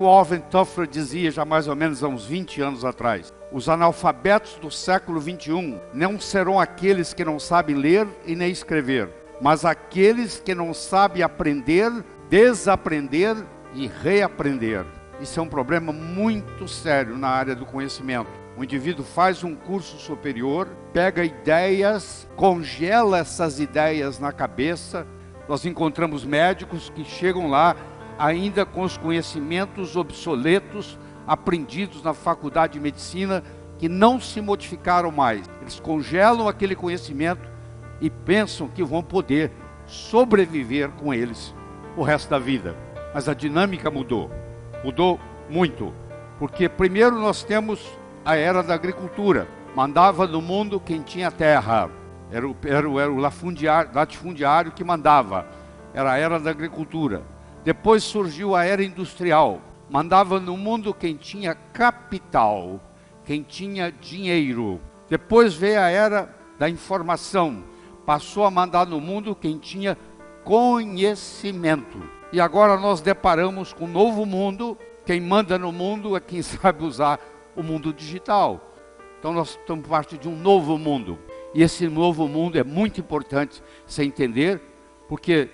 O Alvin Toffler dizia já mais ou menos há uns 20 anos atrás: os analfabetos do século XXI não serão aqueles que não sabem ler e nem escrever, mas aqueles que não sabem aprender, desaprender e reaprender. Isso é um problema muito sério na área do conhecimento. O indivíduo faz um curso superior, pega ideias, congela essas ideias na cabeça. Nós encontramos médicos que chegam lá ainda com os conhecimentos obsoletos, aprendidos na faculdade de medicina, que não se modificaram mais. Eles congelam aquele conhecimento e pensam que vão poder sobreviver com eles o resto da vida. Mas a dinâmica mudou muito, porque primeiro nós temos a era da agricultura. Mandava no mundo quem tinha terra, era o latifundiário que mandava, era a era da agricultura. Depois surgiu a era industrial, mandava no mundo quem tinha capital, quem tinha dinheiro. Depois veio a era da informação, passou a mandar no mundo quem tinha conhecimento. E agora nós deparamos com um novo mundo, quem manda no mundo é quem sabe usar o mundo digital. Então nós estamos parte de um novo mundo. E esse novo mundo é muito importante você entender, porque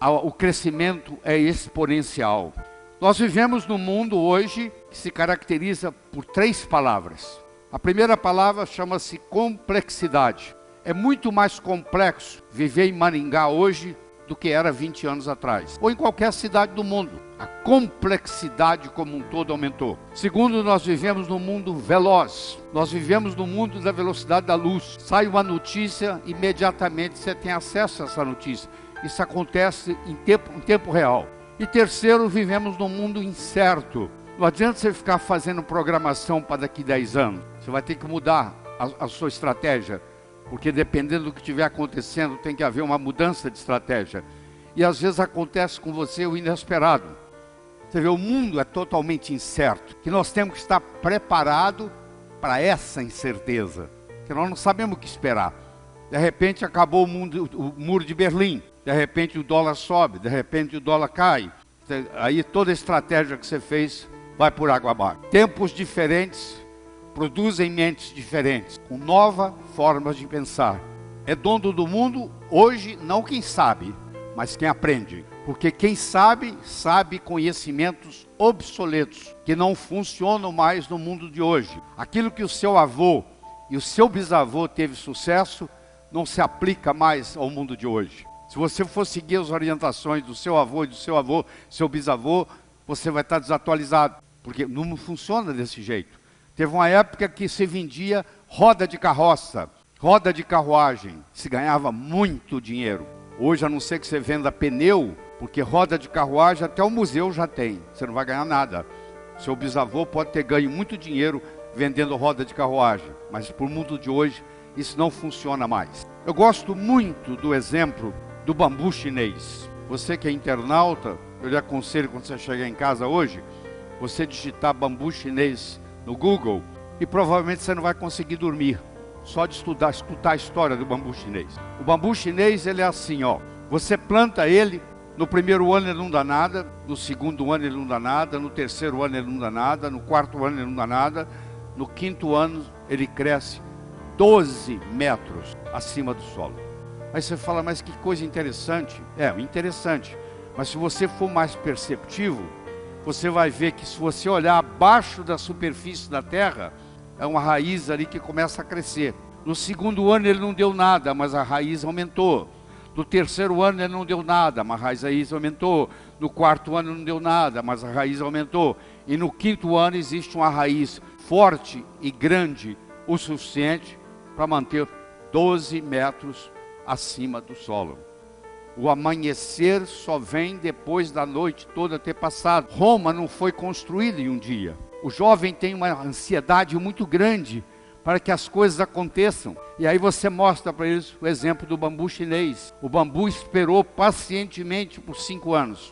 o crescimento é exponencial. Nós vivemos num mundo hoje que se caracteriza por 3 palavras. A primeira palavra chama-se complexidade. É muito mais complexo viver em Maringá hoje do que era 20 anos atrás, ou em qualquer cidade do mundo. A complexidade como um todo aumentou. Segundo, nós vivemos num mundo veloz. Nós vivemos no mundo da velocidade da luz. Sai uma notícia, imediatamente você tem acesso a essa notícia. Isso acontece em tempo real. E terceiro, vivemos num mundo incerto. Não adianta você ficar fazendo programação para daqui 10 anos. Você vai ter que mudar a sua estratégia, porque dependendo do que estiver acontecendo, tem que haver uma mudança de estratégia. E às vezes acontece com você o inesperado. Você vê, o mundo é totalmente incerto, que nós temos que estar preparados para essa incerteza, que nós não sabemos o que esperar. De repente acabou o muro de Berlim, de repente o dólar sobe, de repente o dólar cai. Aí toda a estratégia que você fez vai por água abaixo. Tempos diferentes produzem mentes diferentes, com novas formas de pensar. É dono do mundo hoje não quem sabe, mas quem aprende. Porque quem sabe, sabe conhecimentos obsoletos, que não funcionam mais no mundo de hoje. Aquilo que o seu avô e o seu bisavô teve sucesso, não se aplica mais ao mundo de hoje. Se você for seguir as orientações do seu avô e do seu avô, seu bisavô, você vai estar desatualizado, porque não funciona desse jeito. Teve uma época que se vendia roda de carroça, roda de carruagem, se ganhava muito dinheiro. Hoje, a não ser que você venda pneu, porque roda de carruagem até o museu já tem, você não vai ganhar nada. Seu bisavô pode ter ganho muito dinheiro vendendo roda de carruagem, mas para o mundo de hoje, isso não funciona mais. Eu gosto muito do exemplo do bambu chinês. Você que é internauta, eu lhe aconselho, quando você chegar em casa hoje, você digitar bambu chinês no Google e provavelmente você não vai conseguir dormir, só de escutar a história do bambu chinês. O bambu chinês, ele é assim, ó. Você planta ele, no primeiro ano ele não dá nada, no segundo ano ele não dá nada, no terceiro ano ele não dá nada, no quarto ano ele não dá nada, no quinto ano ele cresce 12 metros acima do solo. Aí você fala, mas que coisa interessante. É, interessante. Mas se você for mais perceptivo, você vai ver que se você olhar abaixo da superfície da terra, é uma raiz ali que começa a crescer. No segundo ano ele não deu nada, mas a raiz aumentou. No terceiro ano ele não deu nada, mas a raiz aumentou. No quarto ano não deu nada, mas a raiz aumentou. E no quinto ano existe uma raiz forte e grande o suficiente para manter 12 metros acima do solo. O amanhecer só vem depois da noite toda ter passado. Roma não foi construída em um dia. O jovem tem uma ansiedade muito grande para que as coisas aconteçam. E aí você mostra para eles o exemplo do bambu chinês. O bambu esperou pacientemente por 5 anos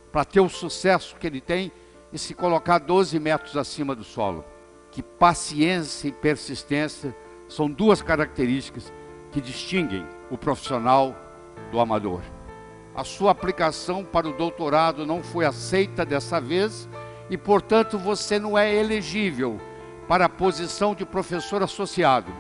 para ter o sucesso que ele tem e se colocar 12 metros acima do solo. Que paciência e persistência são 2 características que distinguem o profissional do amador. A sua aplicação para o doutorado não foi aceita dessa vez e, portanto, você não é elegível para a posição de professor associado.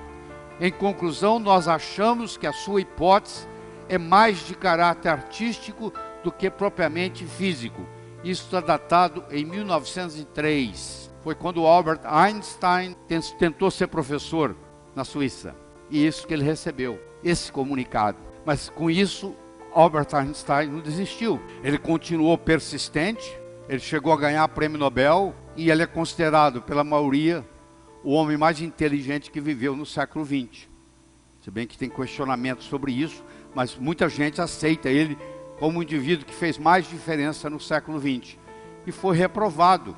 Em conclusão, nós achamos que a sua hipótese é mais de caráter artístico do que propriamente físico. Isso está datado em 1903. Foi quando Albert Einstein tentou ser professor na Suíça. E isso que ele recebeu, esse comunicado. Mas com isso, Albert Einstein não desistiu. Ele continuou persistente, ele chegou a ganhar prêmio Nobel e ele é considerado pela maioria o homem mais inteligente que viveu no século XX. Se bem que tem questionamentos sobre isso, mas muita gente aceita ele como um indivíduo que fez mais diferença no século XX. E foi reprovado,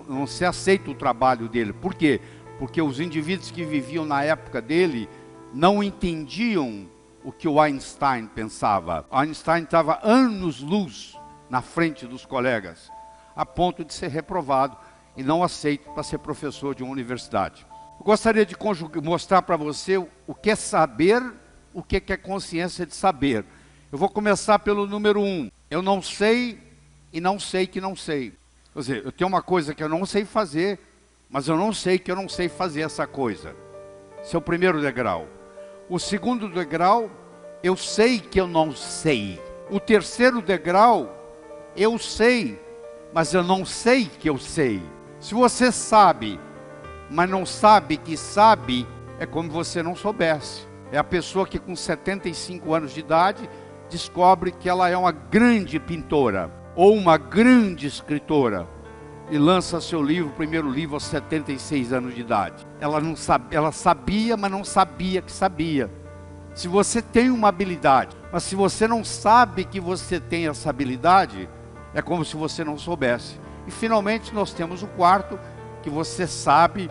não se aceita o trabalho dele. Por quê? Porque os indivíduos que viviam na época dele não entendiam o que o Einstein pensava. Einstein estava anos-luz na frente dos colegas, a ponto de ser reprovado e não aceito para ser professor de uma universidade. Eu gostaria de mostrar para você o que é saber, o que é consciência de saber. Eu vou começar pelo número 1. Eu não sei e não sei que não sei. Quer dizer, eu tenho uma coisa que eu não sei fazer, mas eu não sei que eu não sei fazer essa coisa. Esse é o primeiro degrau. O segundo degrau, eu sei que eu não sei. O terceiro degrau, eu sei, mas eu não sei que eu sei. Se você sabe, mas não sabe que sabe, é como se você não soubesse. É a pessoa que com 75 anos de idade descobre que ela é uma grande pintora ou uma grande escritora e lança seu livro, o primeiro livro, aos 76 anos de idade. Ela não sabe, ela sabia, mas não sabia que sabia. Se você tem uma habilidade, mas se você não sabe que você tem essa habilidade, é como se você não soubesse. E finalmente nós temos o quarto, que você sabe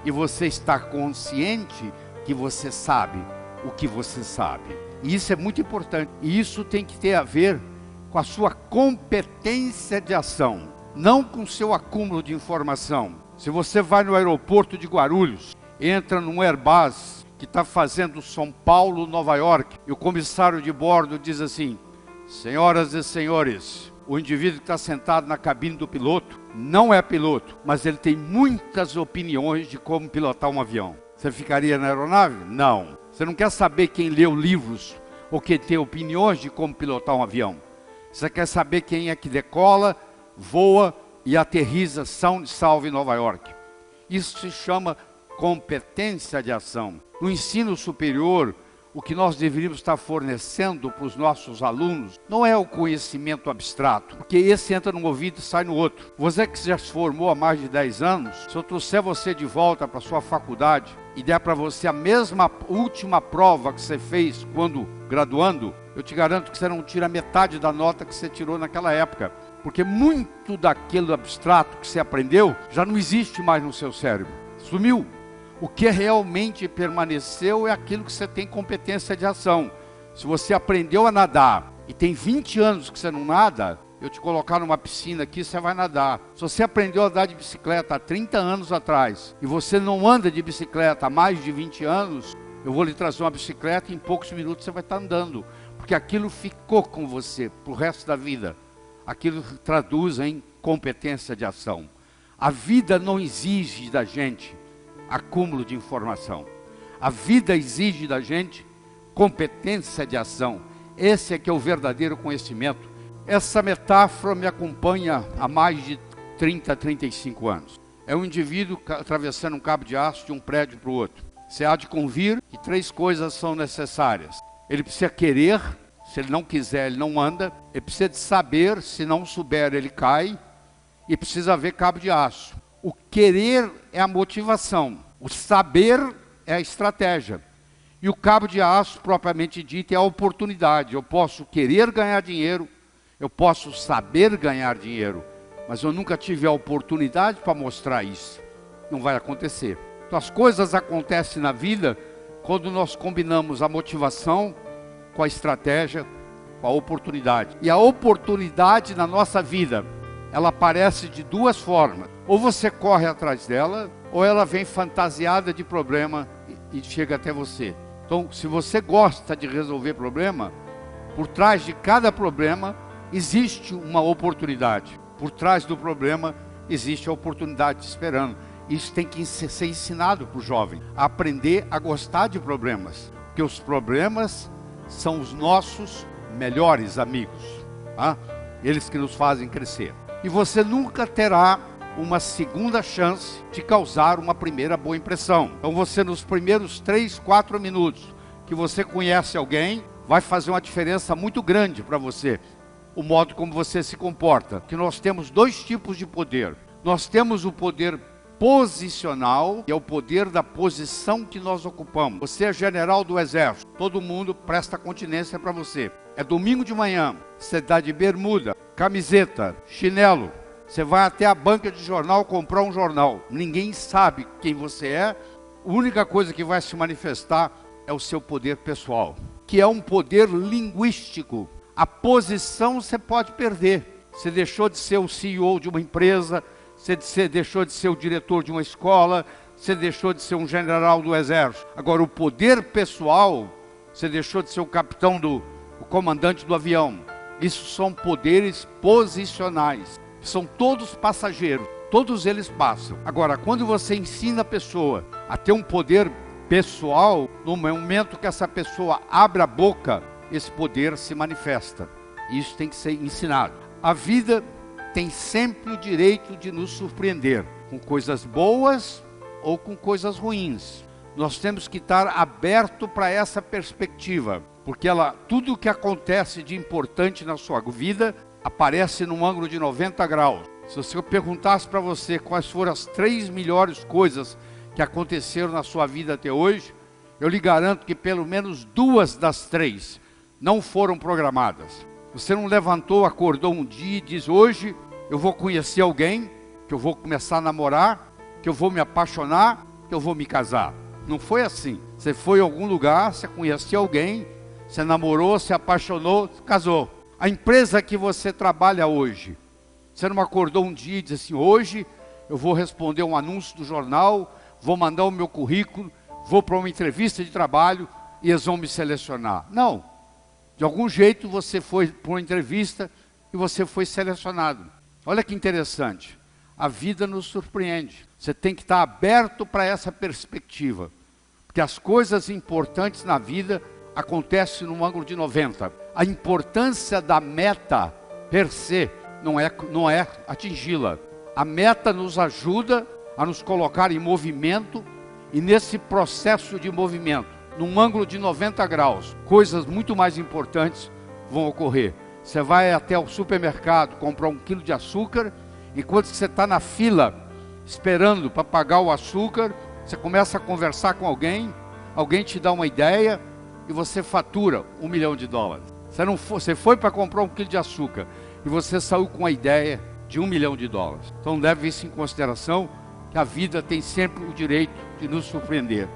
e você está consciente que você sabe o que você sabe. E isso é muito importante. E isso tem que ter a ver com a sua competência de ação, não com o seu acúmulo de informação. Se você vai no aeroporto de Guarulhos, entra num Airbus que está fazendo São Paulo, Nova York, e o comissário de bordo diz assim: senhoras e senhores, o indivíduo que está sentado na cabine do piloto não é piloto, mas ele tem muitas opiniões de como pilotar um avião. Você ficaria na aeronave? Não. Você não quer saber quem leu livros ou quem tem opiniões de como pilotar um avião. Você quer saber quem é que decola, voa e aterriza são e salvo em Nova York. Isso se chama competência de ação. No ensino superior, o que nós deveríamos estar fornecendo para os nossos alunos não é o conhecimento abstrato, porque esse entra num ouvido e sai no outro. Você que já se formou há mais de 10 anos, se eu trouxer você de volta para a sua faculdade e der para você a mesma última prova que você fez quando graduando, eu te garanto que você não tira metade da nota que você tirou naquela época, porque muito daquele abstrato que você aprendeu já não existe mais no seu cérebro, sumiu. O que realmente permaneceu é aquilo que você tem competência de ação. Se você aprendeu a nadar e tem 20 anos que você não nada, eu te colocar numa piscina aqui, você vai nadar. Se você aprendeu a andar de bicicleta há 30 anos atrás e você não anda de bicicleta há mais de 20 anos, eu vou lhe trazer uma bicicleta e em poucos minutos você vai estar andando. Porque aquilo ficou com você para o resto da vida. Aquilo traduz em competência de ação. A vida não exige da gente acúmulo de informação. A vida exige da gente competência de ação. Esse é que é o verdadeiro conhecimento. Essa metáfora me acompanha há mais de 30, 35 anos. É um indivíduo atravessando um cabo de aço de um prédio para o outro. Você há de convir que 3 coisas são necessárias. Ele precisa querer, se ele não quiser, ele não anda. Ele precisa de saber, se não souber, ele cai. E precisa haver cabo de aço. O querer é a motivação, o saber é a estratégia. E o cabo de aço, propriamente dito, é a oportunidade. Eu posso querer ganhar dinheiro, eu posso saber ganhar dinheiro, mas eu nunca tive a oportunidade para mostrar isso. Não vai acontecer. Então as coisas acontecem na vida quando nós combinamos a motivação com a estratégia, com a oportunidade. E a oportunidade na nossa vida, ela aparece de 2 formas. Ou você corre atrás dela, ou ela vem fantasiada de problema e chega até você. Então, se você gosta de resolver problema, por trás de cada problema existe uma oportunidade. Por trás do problema existe a oportunidade te esperando. Isso tem que ser ensinado para o jovem, a aprender a gostar de problemas, porque os problemas são os nossos melhores amigos, tá? Eles que nos fazem crescer. E você nunca terá uma segunda chance de causar uma primeira boa impressão. Então você, nos primeiros 3, 4 minutos que você conhece alguém, vai fazer uma diferença muito grande para você, o modo como você se comporta. Que nós temos 2 tipos de poder. Nós temos o poder posicional, que é o poder da posição que nós ocupamos. Você é general do exército, todo mundo presta continência para você. É domingo de manhã, você dá de bermuda, camiseta, chinelo, você vai até a banca de jornal comprar um jornal. Ninguém sabe quem você é, a única coisa que vai se manifestar é o seu poder pessoal, que é um poder linguístico. A posição você pode perder. Você deixou de ser o CEO de uma empresa, você deixou de ser o diretor de uma escola, você deixou de ser um general do exército. Agora, o poder pessoal, você deixou de ser o capitão, o comandante do avião. Isso são poderes posicionais. São todos passageiros, todos eles passam. Agora, quando você ensina a pessoa a ter um poder pessoal, no momento que essa pessoa abre a boca, esse poder se manifesta. Isso tem que ser ensinado. A vida tem sempre o direito de nos surpreender, com coisas boas ou com coisas ruins. Nós temos que estar aberto para essa perspectiva, porque tudo o que acontece de importante na sua vida aparece num ângulo de 90 graus. Se eu perguntasse para você quais foram as 3 melhores coisas que aconteceram na sua vida até hoje, eu lhe garanto que pelo menos 2 das 3 não foram programadas. Você não levantou, acordou um dia e diz: hoje eu vou conhecer alguém, que eu vou começar a namorar, que eu vou me apaixonar, que eu vou me casar. Não foi assim. Você foi em algum lugar, você conheceu alguém, você namorou, se apaixonou, casou. A empresa que você trabalha hoje, você não acordou um dia e disse assim: hoje eu vou responder um anúncio do jornal, vou mandar o meu currículo, vou para uma entrevista de trabalho e eles vão me selecionar. Não. De algum jeito você foi para uma entrevista e você foi selecionado. Olha que interessante. A vida nos surpreende. Você tem que estar aberto para essa perspectiva. Porque as coisas importantes na vida acontecem num ângulo de 90. A importância da meta, per se, não é atingi-la. A meta nos ajuda a nos colocar em movimento, e nesse processo de movimento, num ângulo de 90 graus, coisas muito mais importantes vão ocorrer. Você vai até o supermercado comprar 1 quilo de açúcar, enquanto você está na fila, esperando para pagar o açúcar, você começa a conversar com alguém te dá uma ideia e você fatura $1 milhão. Você foi para comprar 1 quilo de açúcar e você saiu com a ideia de $1 milhão. Então leve isso em consideração, que a vida tem sempre o direito de nos surpreender.